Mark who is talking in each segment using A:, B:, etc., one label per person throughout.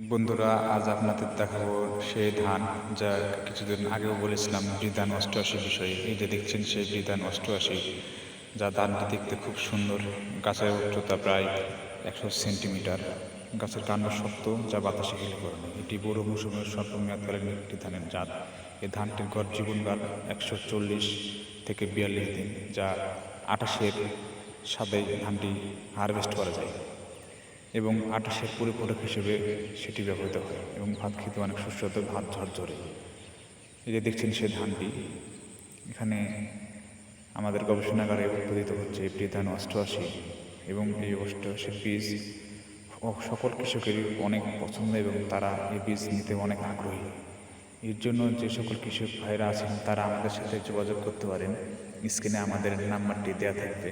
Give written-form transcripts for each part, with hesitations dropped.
A: বন্ধুরা, আজ আপনাদের দেখাবো সেই ধান, যা কিছুদিন আগেও বলেছিলাম বিধান অষ্টআশি বিষয়ে। এই যে দেখছেন সেই বিধান অষ্টআশি, যা ধানটি দেখতে খুব সুন্দর। গাছের উচ্চতা প্রায় 100 সেন্টিমিটার। গাছের কাণ্ড শক্ত, যা বাতাসে হেলে পড়ে না। এটি বড় মৌসুমের স্বল্পমেয়াদকালীন একটি ধানের জাত। এই ধানটির গড় জীবনকাল 140 থেকে 42 দিন, যা 28-এর সাথে ধানটি হারভেস্ট করা যায় এবং 28-এর পরিপূরক হিসেবে সেটি ব্যবহৃত হয় এবং ভাত খেতে অনেক সুস্বাদু, ভাত ঝরঝরে। এই যে দেখছেন সেই ধানটি, এখানে আমাদের গবেষণাগারে উৎপাদিত হচ্ছে একটি ধান অষ্টআশি, এবং এই অষ্টআশির বীজ সকল কৃষকেরই অনেক পছন্দ এবং তারা এই বীজ নিতে অনেক আগ্রহী। এর জন্য যে সকল কৃষক ভাইরা আছেন তারা আমাদের সাথে যোগাযোগ করতে পারেন। স্ক্রিনে আমাদের নাম্বারটি দেওয়া থাকবে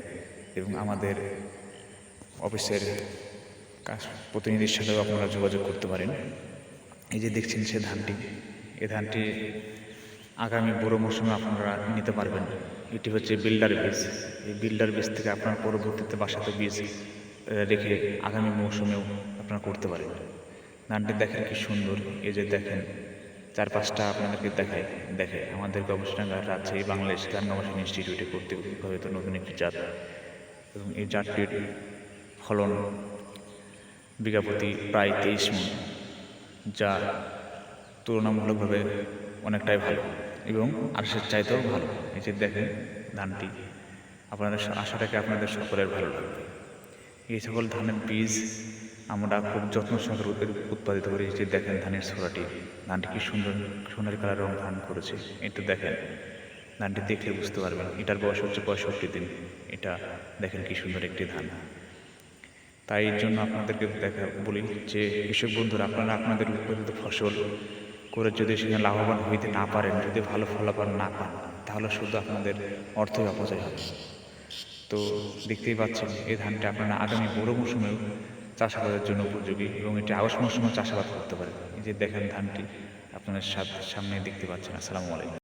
A: এবং আমাদের অফিসের প্রতিনিধির সাথেও আপনারা যোগাযোগ করতে পারেন। এই যে দেখছেন সে ধানটি, এই ধানটি আগামী বড় মৌসুমে আপনারা নিতে পারবেন। এটি হচ্ছে বিল্ডার বীজ। এই বিল্ডার বীজ থেকে আপনার পরবর্তীতে বাসাতে বীজ রেখে আগামী মৌসুমেও আপনারা করতে পারেন। ধানটি দেখেন কি সুন্দর। এই যে দেখেন চারপাশটা আপনাদেরকে দেখে আমাদের গবেষণাগার রাজশাহী বাংলাদেশ ধান গবেষণা ইনস্টিটিউটে কর্তৃক উদ্ভাবিত নতুন একটি জাত, এবং এই জাতটির ফলন বিঘা প্রতি প্রায় 23 মণ, যা তুলনামূলকভাবে অনেকটাই ভালো এবং আড়সের চাইতেও ভালো। এই যে দেখেন ধানটি, আপনাদের আশা রাখি আপনাদের সকলের ভালো লাগবে। এই সকল ধানের বীজ আমরা খুব যত্ন সহকারে উৎপাদিত করি। যে দেখেন ধানের ছোড়াটি, ধানটি কি সুন্দর সোনালি কালার রং ধারণ করেছে। একটু দেখেন, ধানটি দেখলে বুঝতে পারবেন। এটার বয়স হচ্ছে 65 দিন। এটা দেখেন কি সুন্দর একটি ধান। তাই এর জন্য আপনাদেরকে বলি যে কৃষক বন্ধুরা, আপনারা আপনাদের উৎপাদিত ফসল করে যদি সেখানে লাভবান হইতে না পারেন, যদি ভালো ফলাফল না পান, তাহলে শুধু আপনাদের অর্থই অপচয় হবে। তো দেখতেই পাচ্ছেন এই ধানটা আপনারা আগামী বড় মৌসুমেও চাষাবাদের জন্য উপযোগী, এবং এটি আউশ মৌসুমেও চাষাবাদ করতে পারেন। এই যে দেখেন ধানটি আপনাদের সামনে দেখতে পাচ্ছেন। আসসালামু আলাইকুম।